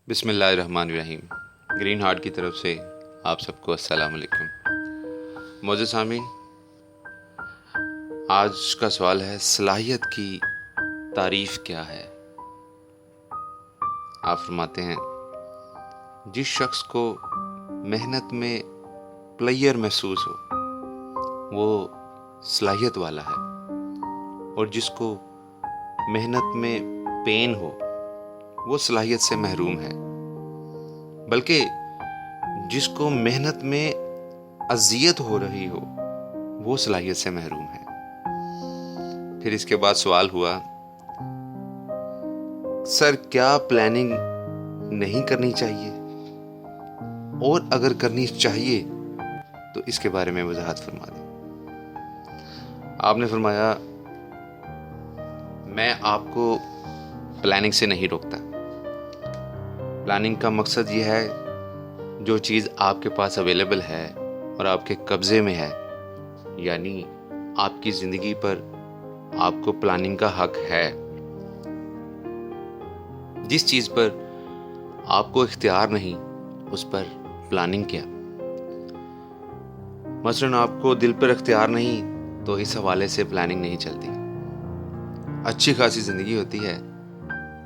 بسم اللہ الرحمن الرحیم۔ گرین ہارٹ کی طرف سے آپ سب کو السلام علیکم۔ معزز سامعین، آج کا سوال ہے صلاحیت کی تعریف کیا ہے؟ آپ فرماتے ہیں جس شخص کو محنت میں پلیئر محسوس ہو وہ صلاحیت والا ہے، اور جس کو محنت میں پین ہو وہ صلاحیت سے محروم ہے، بلکہ جس کو محنت میں اذیت ہو رہی ہو وہ صلاحیت سے محروم ہے۔ پھر اس کے بعد سوال ہوا، سر کیا پلاننگ نہیں کرنی چاہیے، اور اگر کرنی چاہیے تو اس کے بارے میں وضاحت فرما دیں۔ آپ نے فرمایا میں آپ کو پلاننگ سے نہیں روکتا۔ پلاننگ کا مقصد یہ ہے جو چیز آپ کے پاس اویلیبل ہے اور آپ کے قبضے میں ہے، یعنی آپ کی زندگی پر آپ کو پلاننگ کا حق ہے۔ جس چیز پر آپ کو اختیار نہیں اس پر پلاننگ کیا؟ مثلاً آپ کو دل پر اختیار نہیں تو اس حوالے سے پلاننگ نہیں چلتی۔ اچھی خاصی زندگی ہوتی ہے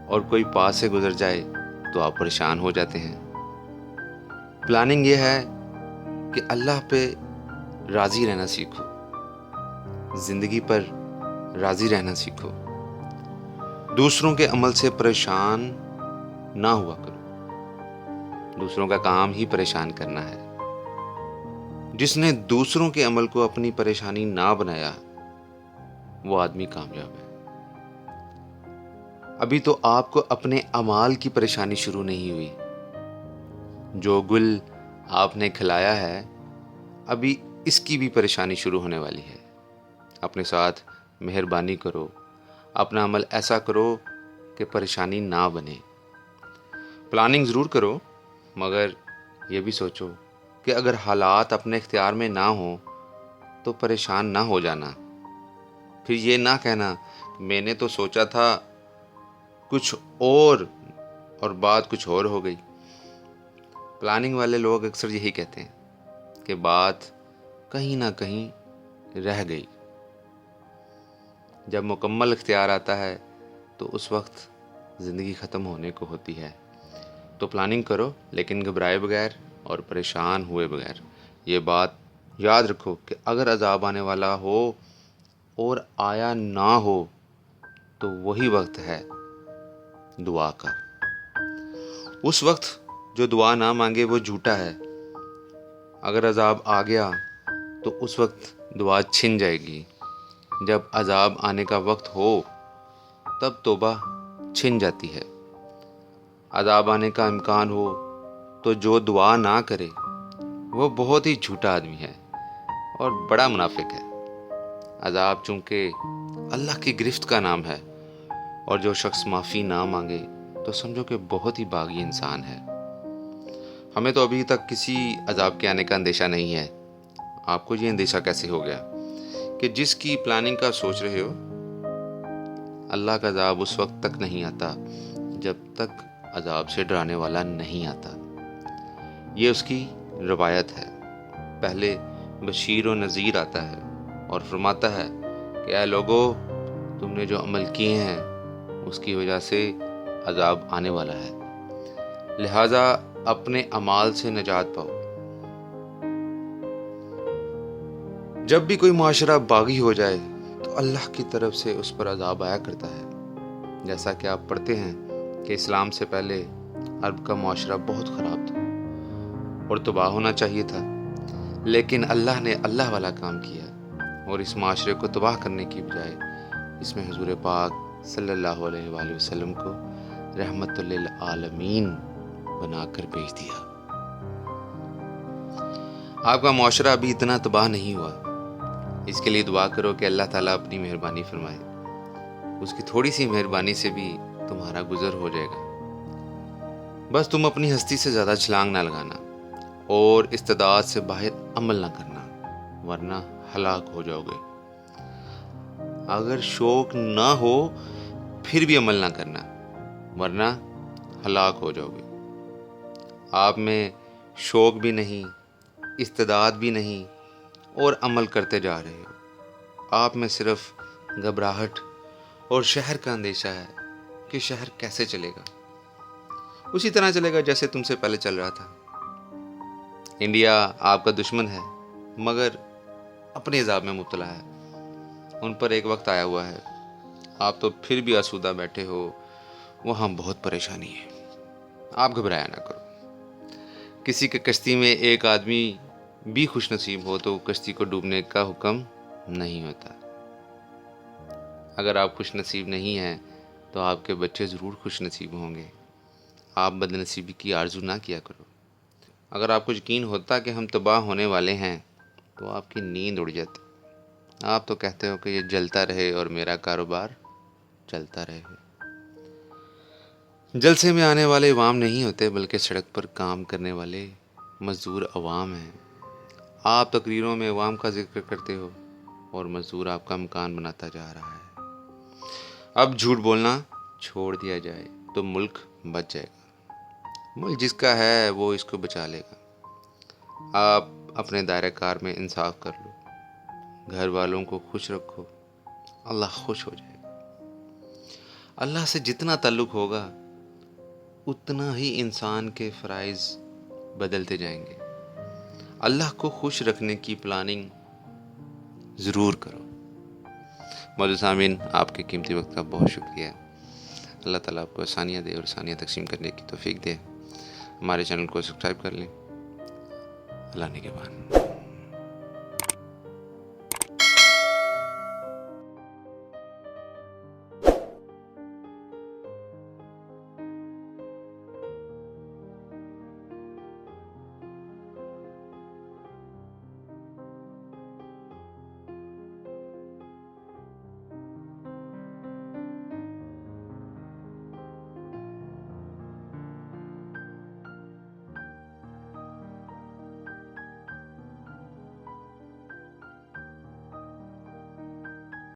اور کوئی پاس سے گزر جائے تو آپ پریشان ہو جاتے ہیں۔ پلاننگ یہ ہے کہ اللہ پہ راضی رہنا سیکھو، زندگی پر راضی رہنا سیکھو، دوسروں کے عمل سے پریشان نہ ہوا کرو۔ دوسروں کا کام ہی پریشان کرنا ہے۔ جس نے دوسروں کے عمل کو اپنی پریشانی نہ بنایا وہ آدمی کامیاب ہے۔ ابھی تو آپ کو اپنے اعمال کی پریشانی شروع نہیں ہوئی۔ جو گل آپ نے کھلایا ہے ابھی اس کی بھی پریشانی شروع ہونے والی ہے۔ اپنے ساتھ مہربانی کرو، اپنا عمل ایسا کرو کہ پریشانی نہ بنے۔ پلاننگ ضرور کرو، مگر یہ بھی سوچو کہ اگر حالات اپنے اختیار میں نہ ہوں تو پریشان نہ ہو جانا۔ پھر یہ نہ کہنا میں نے تو سوچا تھا کچھ اور بات کچھ اور ہو گئی۔ پلاننگ والے لوگ اکثر یہی کہتے ہیں کہ بات کہیں نہ کہیں رہ گئی۔ جب مکمل اختیار آتا ہے تو اس وقت زندگی ختم ہونے کو ہوتی ہے۔ تو پلاننگ کرو لیکن گھبرائے بغیر اور پریشان ہوئے بغیر۔ یہ بات یاد رکھو کہ اگر عذاب آنے والا ہو اور آیا نہ ہو تو وہی وقت ہے دعا کا۔ اس وقت جو دعا نہ مانگے وہ جھوٹا ہے۔ اگر عذاب آ گیا تو اس وقت دعا چھن جائے گی۔ جب عذاب آنے کا وقت ہو تب توبہ چھن جاتی ہے۔ عذاب آنے کا امکان ہو تو جو دعا نہ کرے وہ بہت ہی جھوٹا آدمی ہے اور بڑا منافق ہے۔ عذاب چونکہ اللہ کی گرفت کا نام ہے، اور جو شخص معافی نہ مانگے تو سمجھو کہ بہت ہی باغی انسان ہے۔ ہمیں تو ابھی تک کسی عذاب کے آنے کا اندیشہ نہیں ہے۔ آپ کو یہ اندیشہ کیسے ہو گیا کہ جس کی پلاننگ کا سوچ رہے ہو؟ اللہ کا عذاب اس وقت تک نہیں آتا جب تک عذاب سے ڈرانے والا نہیں آتا۔ یہ اس کی روایت ہے۔ پہلے بشیر و نذیر آتا ہے اور فرماتا ہے کہ اے لوگو، تم نے جو عمل کیے ہیں اس کی وجہ سے عذاب آنے والا ہے، لہٰذا اپنے اعمال سے نجات پاؤ۔ جب بھی کوئی معاشرہ باغی ہو جائے تو اللہ کی طرف سے اس پر عذاب آیا کرتا ہے۔ جیسا کہ آپ پڑھتے ہیں کہ اسلام سے پہلے عرب کا معاشرہ بہت خراب تھا اور تباہ ہونا چاہیے تھا، لیکن اللہ نے اللہ والا کام کیا اور اس معاشرے کو تباہ کرنے کی بجائے اس میں حضور پاک صلی اللہ علیہ وآلہ وسلم کو رحمت للعالمین بنا کر بھیج دیا۔ آپ کا معاشرہ ابھی اتنا تباہ نہیں ہوا۔ اس کے لیے دعا کرو کہ اللہ تعالیٰ اپنی مہربانی فرمائے۔ اس کی تھوڑی سی مہربانی سے بھی تمہارا گزر ہو جائے گا۔ بس تم اپنی ہستی سے زیادہ چھلانگ نہ لگانا اور استعداد سے باہر عمل نہ کرنا، ورنہ ہلاک ہو جاؤ گے۔ اگر شوق نہ ہو پھر بھی عمل نہ کرنا، ورنہ ہلاک ہو جاؤ گے۔ آپ میں شوق بھی نہیں، استعداد بھی نہیں اور عمل کرتے جا رہے ہو۔ آپ میں صرف گھبراہٹ اور شہر کا اندیشہ ہے کہ شہر کیسے چلے گا، اسی طرح چلے گا جیسے تم سے پہلے چل رہا تھا۔ انڈیا آپ کا دشمن ہے مگر اپنے عذاب میں مبتلا ہے۔ ان پر ایک وقت آیا ہوا ہے، آپ تو پھر بھی آسودہ بیٹھے ہو، وہاں بہت پریشانی ہے۔ آپ گھبرایا نہ کرو۔ کسی کی کشتی میں ایک آدمی بھی خوش نصیب ہو تو کشتی کو ڈوبنے کا حکم نہیں ہوتا۔ اگر آپ خوش نصیب نہیں ہیں تو آپ کے بچے ضرور خوش نصیب ہوں گے۔ آپ بد نصیبی کی آرزو نہ کیا کرو۔ اگر آپ کو یقین ہوتا کہ ہم تباہ ہونے والے ہیں تو آپ کی نیند اڑ جاتی۔ آپ تو کہتے ہو کہ یہ جلتا رہے اور میرا کاروبار چلتا رہے۔ جلسے میں آنے والے عوام نہیں ہوتے بلکہ سڑک پر کام کرنے والے مزدور عوام ہیں۔ آپ تقریروں میں عوام کا ذکر کرتے ہو اور مزدور آپ کا مکان بناتا جا رہا ہے۔ اب جھوٹ بولنا چھوڑ دیا جائے تو ملک بچ جائے گا۔ ملک جس کا ہے وہ اس کو بچا لے گا۔ آپ اپنے دائرہ کار میں انصاف کر لو، گھر والوں کو خوش رکھو، اللہ خوش ہو جائے گا۔ اللہ سے جتنا تعلق ہوگا اتنا ہی انسان کے فرائض بدلتے جائیں گے۔ اللہ کو خوش رکھنے کی پلاننگ ضرور کرو۔ موجود سامعین، آپ کے قیمتی وقت کا بہت شکریہ۔ اللہ تعالیٰ آپ کو آسانیاں دے اور آسانیاں تقسیم کرنے کی توفیق دے۔ ہمارے چینل کو سبسکرائب کر لیں۔ اللہ نگہبان۔